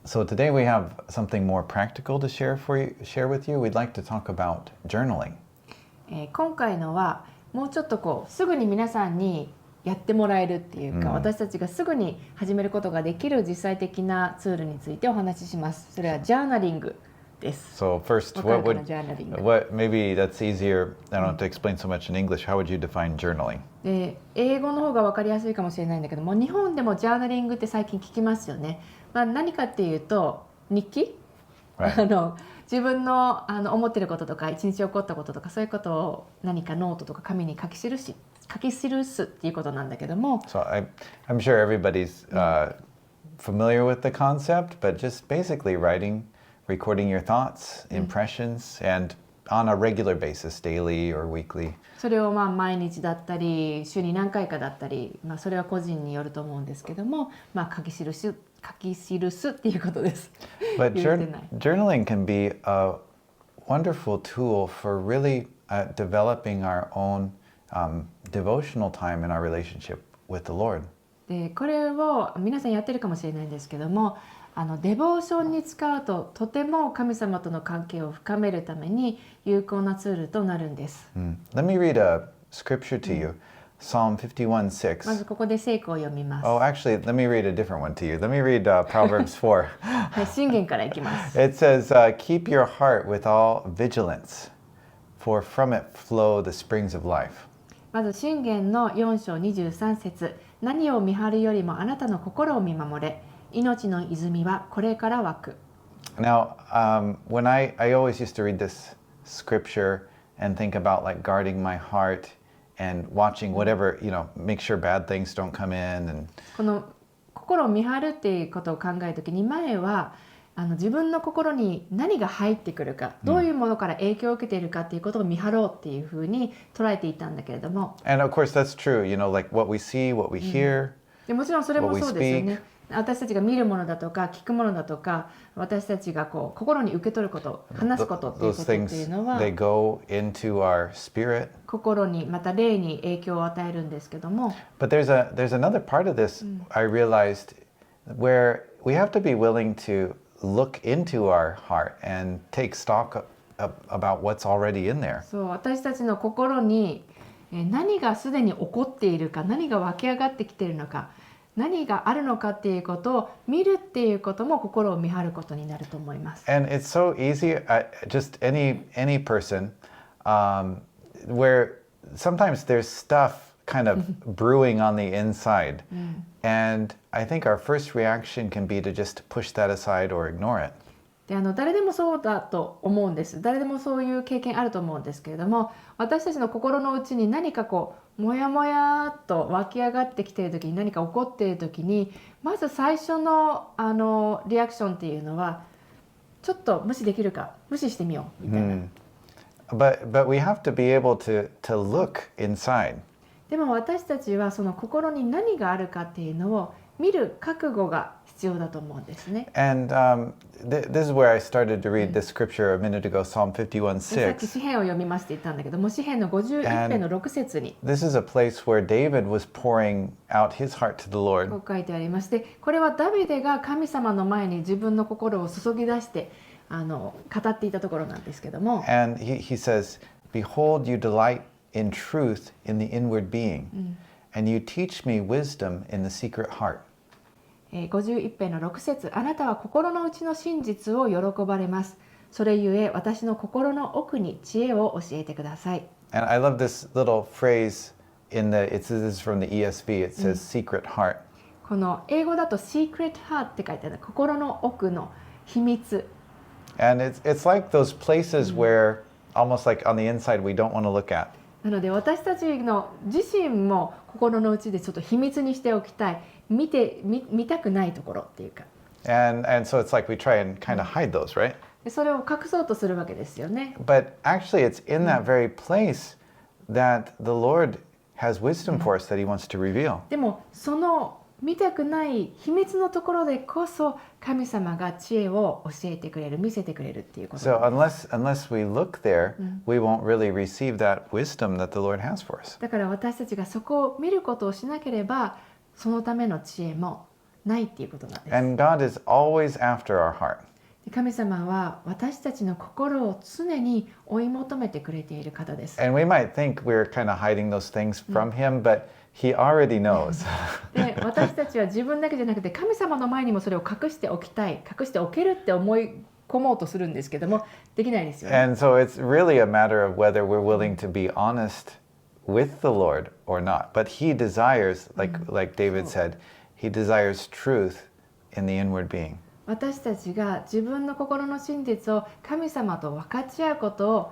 So today we have something more practical to share with you. We'd like to talk about journaling. 今回のはもうちょっとすぐに皆さんにやってもらえるっていうか、私たちがすぐに始めることができる実際的なツールについてお話しします。それはジャーナリングです。So first, what maybe that's easier. I don't have to explain so much in English. How would you define journaling? 英語の方が分かりやすいかもしれないんだけども、日本でもジャーナリングって最近聞きますよね。何かっていうと日記、自分の思っていることとか一日起こったこととかそういうことを何かノートとか紙に書き記すっていうことなんだけども。So I'm sure everybody's familiar with the concept, but just basically recording your thoughts, impressions, and on a regular basis, daily or weekly. それを毎日だったり週に何回かだったり、それは個人によると思うんですけども、書き記すっていうことです。But journaling can be a wonderful tool for really developing our own devotional time in our relationship with the Lord. でこれを皆さんやってるかもしれないんですけども、デボーションに使うととても神様との関係を深めるために有効なツールとなるんです。Let me read a scripture to you. Psalm 51:6. まずここで聖句を読みます。Oh, actually, let me read a different one to you. Let me read Proverbs 4. はい、箴言からいきます。It says, keep your heart with all vigilance, for from it flow the springs of life. まず箴言の4章23節。何を見張るよりもあなたの心を見守れ。命の泉はこれから湧く。Now, when I always used to read this scripture and think about like guarding my heart and watching whatever, make sure bad things don't come in. And この心を見張るっていうことを考えるときに前は自分の心に何が入ってくるか、どういうものから影響を受けているかっていうことを見張ろうっていうふうに捉えていたんだけれども。And of course that's true, like what we see, what we hear. でもちろんそれもそうですよね。私たちが見るものだとか聞くものだとか私たちが心に受け取ること話すことっていうことっていうのは They go into our spirit. 心にまた霊に影響を与えるんですけども But there's another part of this I realized where we have to be willing to look into our heart and take stock about what's already in there. そう私たちの心に何がすでに起こっているか何が湧き上がってきているのか何があるのかっていうことを見るっていうことも心を見張ることになると思います。And it's so easy, just any person, where sometimes there's stuff kind of brewing on the inside, and I think our first reaction can be to just push that aside or ignore it. で誰でもそうだと思うんです。誰でもそういう経験あると思うんですけれども、私たちの心の内に何かもやもやっと湧き上がってきている時に何か起こっている時にまず最初のリアクションっていうのはちょっと無視できるか無視してみようみたいな。But we have to be able to look inside. でも私たちはその心に何があるかっていうのを見る覚悟が必要だと思うんですね。And this is where I started to read this scripture a minute ago, Psalm 51:6. さっき詩編を読みますって言ったんだけども、詩編の51編の6節に。This is a place where David was pouring out his heart to the Lord. こう書いてありまして、これはダビデが神様の前に自分の心を注ぎ出して語っていたところなんですけども。And he says, "Behold, you delight in truth in the inward being, and you teach me wisdom in the secret heart." 51編の6節あなたは心の内の真実を喜ばれます。それゆえ私の心の奥に知恵を教えてください。And I love this little phrase this is from the ESV. It says secret heart. この英語だと secret heart って書いてある心の奥の秘密。And it's like those places where almost like on the inside we don't want to look at. なので私たちの自身も心の内でちょっと秘密にしておきたい。見たくないところっていうか。And so it's like we try and kind of hide those, right? それを隠そうとするわけですよね。But actually it's in that very place that the Lord has wisdom for us that He wants to reveal. でもその見たくない秘密のところでこそ神様が知恵を教えてくれる、見せてくれるっていうことSo なんです。unless we look there, we won't really receive that wisdom that the Lord has for us. だから私たちがそこを見ることをしなければ、そのための知恵もないっていうことなんです。And God is always after our heart. 神様は私たちの心を常に追い求めてくれている方です。And we might think we're kind of hiding those things from Him, but He already knows. で、私たちは自分だけじゃなくて神様の前にもそれを隠しておきたい、隠しておけるって思い込もうとするんですけども、できないですよね。And so it's really a matter of whether we're willing to be honest with the Lord or not. But He desires, like David said, He desires truth in the inward being. 私たちが自分の心の真実を神様と分かち合うことを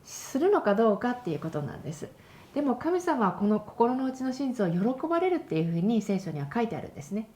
するのかどうかっていうことなんです。でも神様はこの心の内の真実を喜ばれるっていうふうに聖書には書いてあるんですね。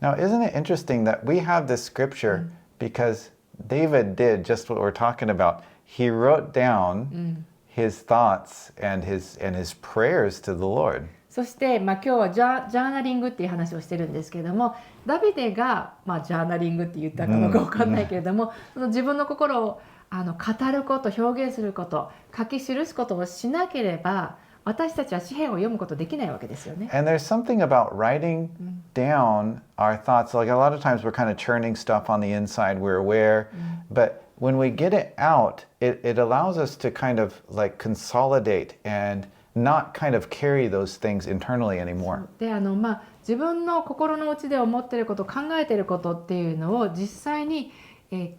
Now, isn't it interesting that we have this scripture because David did just what we're talking about. He wrote down his thoughts and his prayers to the Lord. そして、今日はジャーナリングっていう話をしてるんですけれども、ダビデが、ジャーナリングって言ったかどうか分かんないけれども、その自分の心を語ること、表現すること、書き記すことをしなければ、私たちは詩篇を読むことできないわけですよね。And there's something about writing down our thoughts. Like a lot of times we're kind of churning stuff on the inside, we're aware, but when we get it out, it allows us to kind of like consolidate and not kind of carry those things internally anymore. で、自分の心の内で思っていること、考えていることっていうのを実際に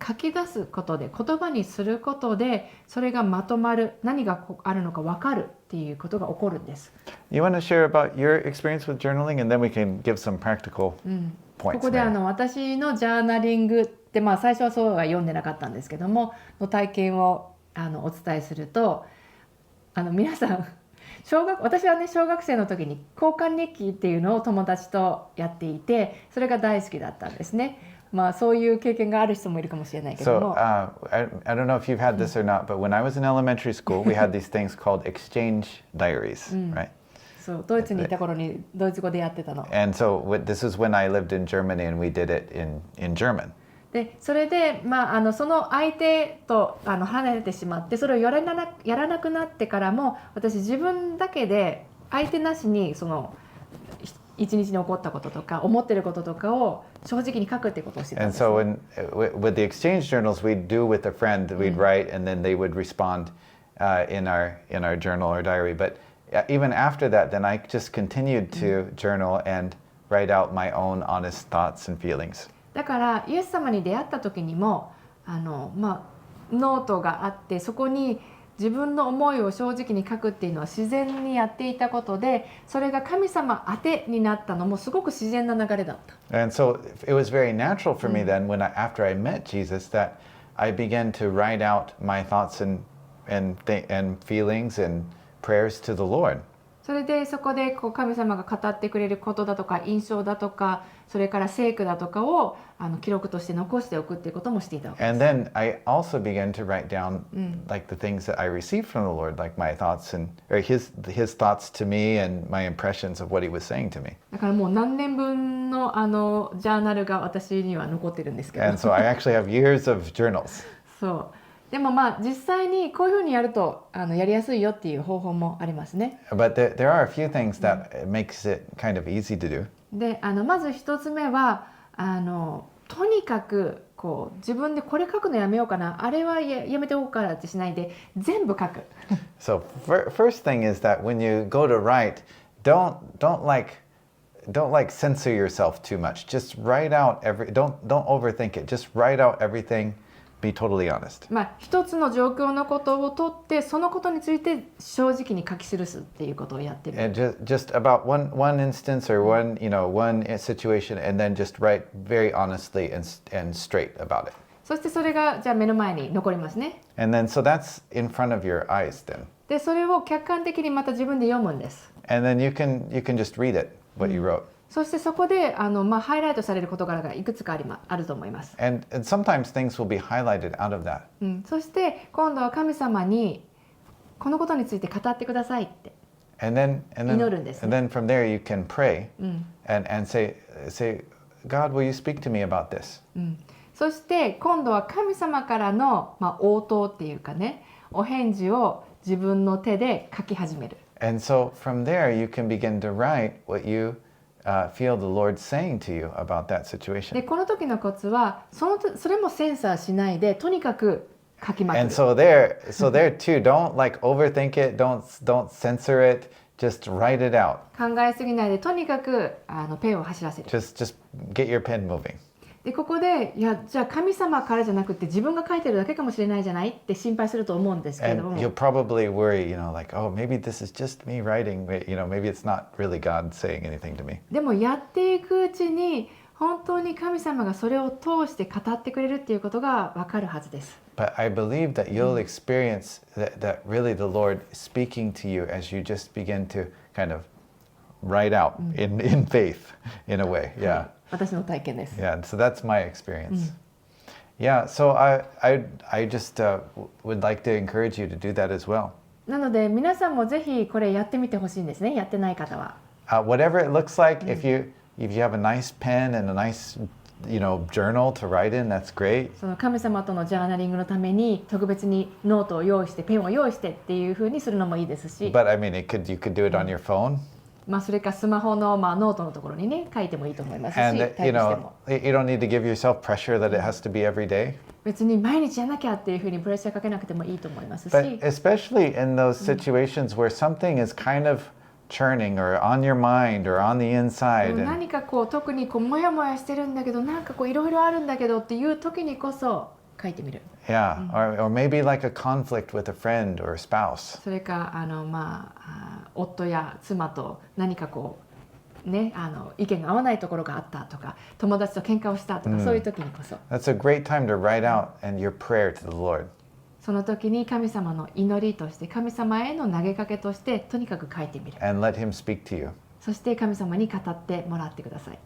書き出すことで、言葉にすることで、それがまとまる、何があるのか分かるっていうことが起こるんです。You want to share about your experience with journaling, and then we can give some practical points. ここで私のジャーナリングって、最初はそうは読んでなかったんですけども、の体験をお伝えすると、皆さん私はね、小学生の時に交換日記っていうのを友達とやっていて、それが大好きだったんですね。そういう経験がある人もいるかもしれないけども。I don't know if you've had this or not, but when I was in elementary school, we had these things called exchange diaries, right? そう、ドイツにいた頃にドイツ語でやってたの。And so this is when I lived in Germany, and we did it in German. で、それで、その相手と離れてしまって、それをやらなくなってからも、私自分だけで相手なしにその一日に起こったこととか思ってることとかを正直に書くってことをしてたんです。And so with the exchange journals, we'd do with a friend, we'd write, and then they would respond in our journal or diary. But even after that, then I just continued to journal and write out my own honest thoughts and feelings. だからイエス様に出会った時にもノートがあって、そこに自分の思いを正直に書くっていうのは自然にやっていたことで、それが神様宛てになったのもすごく自然な流れだった。And so it was very natural for me then, after I met Jesus, that I began to write out my thoughts and feelings and prayers to the Lord. それでそこで神様が語ってくれることだとか印象だとか、それから聖句だとかを記録として残しておくっていうこともしていたわけです。And then I also began to write down like the things that I received from the Lord, like my thoughts or his thoughts to me and my impressions of what he was saying to me. だからもう何年分のジャーナルが私には残ってるんですけど。And so I actually have years of journals. そう。でも実際にこういうふうにやるとやりやすいよっていう方法もありますね。But there are a few things that makes it kind of easy to do. で、まず一つ目はとにかく自分でこれ書くのやめようかな、あれはやめておこうかなってしないで全部書く。So first thing is that when you go to write, don't like censor yourself too much. Just write out don't overthink it. Just write out everything. Be totally honest. 一つの状況のことをとって、そのことについて正直に書き記すっていうことをやってる。And just about one instance or one situation, and then just write very honestly and straight about it. そしてそれがじゃあ目の前に残りますね。And then so that's in front of your eyes then. で、それを客観的にまた自分で読むんです。And then you can just read it, what you wrote. そしてそこでハイライトされる事柄がいくつかあると思います。And sometimes things will be highlighted out of that. そして今度は神様にこのことについて語ってくださいって。And then from there you can pray and say, God, will you speak to me about this? そして今度は神様からの応答っていうかね、お返事を自分の手で書き始める。And so from there you can begin to write what you feel the Lord saying to you about that で situation. この時のコツはそれもセンサーしないでとにかく書きまく And る。 so there too, don't like overthink it, don't censor it, just write it out. 考えすぎないでとにかくペンを走らせる。 Just get your pen moving. でここでじゃあ神様からじゃなくて自分が書いてるだけかもしれないじゃないって心配すると思うんですけれど And も、 you'll probably worry, like, oh, maybe this is just me writing, maybe it's not really God saying anything to me. でもやっていくうちに本当に神様がそれを通して語ってくれるっていうことがわかるはずです。 But I believe that you'll experience that really the Lord speaking to you as you just begin to kind of write out in faith, in a way. Yeah. 私の体験です。 Yeah, so that's my experience. Yeah, so I just would like to encourage you to do that as well. なので皆さんもぜひこれやってみてほしいんですね。やってない方は。 Whatever it looks like, if you have a nice pen and a nice journal to write in, that's great. その神様とのジャーナリングのために特別にノートを用意してペンを用意してっていう風にするのもいいですし、 But I mean, you could do it on your phone. それかスマホのノートのところにね書いてもいいと思いますし、 And タイプしても you don't need to give yourself pressure that it has to be every day. 別に毎日やらなきゃっていう風にプレッシャーかけなくてもいいと思いますし、 But especially in those situations where something is kind of churning or on your mind or on the inside. 何か特にモヤモヤしてるんだけどなんかいろいろあるんだけどっていう時にこそ書いてみる。 Yeah, or maybe like a conflict with a friend or a spouse. それか夫や妻と何か意見が合わないところがあったとか友達と喧嘩をしたとか、そういう時にこそ That's a great time to write out and your prayer to the Lord. その時に神様の祈りとして神様への投げかけとしてとにかく書いてみる。 And let him speak to you. そして神様に語ってもらってください。